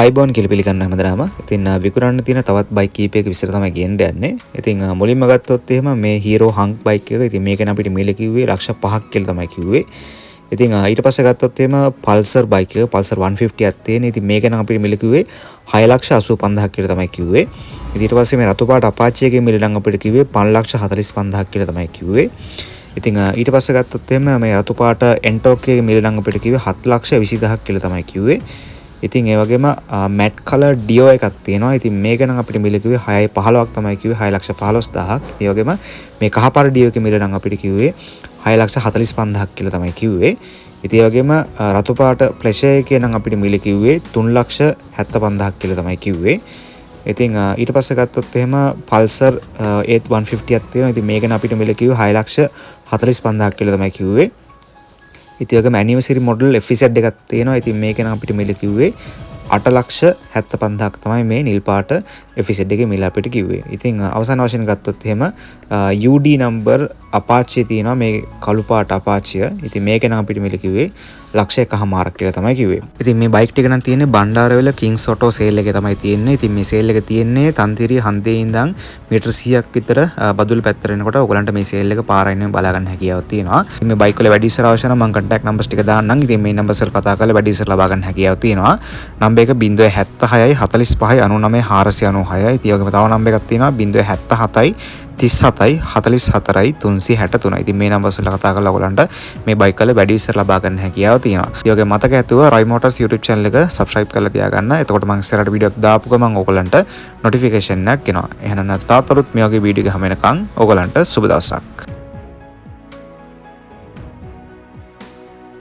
අයිබෝන් කියලා පිළිගන්න හැමදාම. ඉතින් විකුණන්න තියෙන තවත් බයික් කීපයක විස්තර තමයි කියන්න යන්නේ. ඉතින් මුලින්ම ගත්තොත් එහෙම මේ Hero Hunk බයික් එක. ඉතින් මේක නම් අපිට මිල කිව්වේ ලක්ෂ 5ක් කියලා තමයි කිව්වේ. ඉතින් ඊට පස්සේ ගත්තොත් එහෙම Pulsar බයික් එක Pulsar 150ක් තියෙන. ඉතින් මේක නම් අපිට මිල කිව්වේ 6,85,000ක් කියලා තමයි කිව්වේ. ඉතින් ඊට පස්සේ මේ රතු පාට Apache එකේ මිල නම් අපිට කිව්වේ 5,45,000ක් කියලා තමයි කිව්වේ. ඉතින් ඊට පස්සේ ගත්තොත් එහෙම මේ රතු පාට Entoq එකේ මිල නම් අපිට කිව්වේ 7,20,000ක් කියලා තමයි කිව්වේ. ඉතින් ඒ වගේම මැට් කලර් ඩියෝ එකක් තියෙනවා. ඉතින් මේක නම් අපිට මිල කිව්වේ 6,15ක් තමයි කිව්වේ 6,15,000ක්. ඒ වගේම මේ කහපාට ඩියෝ එකේ මිල නම් අපිට කිව්වේ 6,45,000ක් කියලා තමයි කිව්වේ. ඉතින් ඒ වගේම රතු පාට ප්ලෙෂර් එකේ නම් අපිට මිල කිව්වේ 3,75,000ක් කියලා තමයි කිව්වේ. ඉතින් ඊට පස්සේ ගත්තොත් එහෙම Pulsar 150ක් තියෙනවා. ඉතින් මේක නම් අපිට මිල කිව්වේ 6,45,000ක් කියලා තමයි කිව්වේ. ඉතින් ඔයගම ඇනිවර්සරි මොඩල් FZ එකක් තියෙනවා. ඉතින් මේක නම් අපිට මිල කිව්වේ 8,75,000ක් තමයි මේ නිල් පාට FZ එකේ මිල අපිට කිව්වේ. ඉතින් අවසාන වශයෙන් ගත්තොත් එහෙම UD number Apache තියෙනවා මේ කළු පාට Apache. ඉතින් මේක නම් අපිට මිල කිව්වේ 1,00,000ක් කියලා තමයි කිව්වේ. ඉතින් මේ බයික් ටික නම් තියෙන්නේ බණ්ඩාරවැල Kings Auto sale එකේ තමයි තියෙන්නේ. ඉතින් මේ sale එක තියෙන්නේ තන්තිරිය හන්දේ ඉඳන් මීටර් 100ක් විතර බදුල්ල පැත්තට එනකොට ඔයගලන්ට මේ sale එක පාරයින් බලා ගන්න හැකියාවක් තියෙනවා. ඉතින් මේ බයික් වල වැඩි ඉස්සර අවශ්‍ය නම් මම contact numbers ටික දාන්නම්. ඉතින් මේ numbers වල කතා කරලා වැඩි ඉස්සර ලබා ගන්න හැකියාවක් තියෙනවා. number එක 076 45 99 496. ඉතින් ඔයගම තව number එකක් තියෙනවා 077 37 44 363. ඉතින් මේ numbers වල කතා කරලා ඔයගලන්ට මේ බයික් වල වැඩි ඉස්සර ලබා ගන්න හැකියාව තියෙනවා. ඒ වගේ මතක ඇතුව Roy Motors YouTube channel එක subscribe කරලා තියාගන්න. එතකොට මම ඉස්සරහට වීඩියෝ එකක් දාපු ගමන් ඔයගලන්ට notification එකක් එනවා. එහෙනම් තාත්තරුත් මේ වගේ වීඩියෝ එක හැම වෙනකන් ඔයගලන්ට සුබ දවසක්.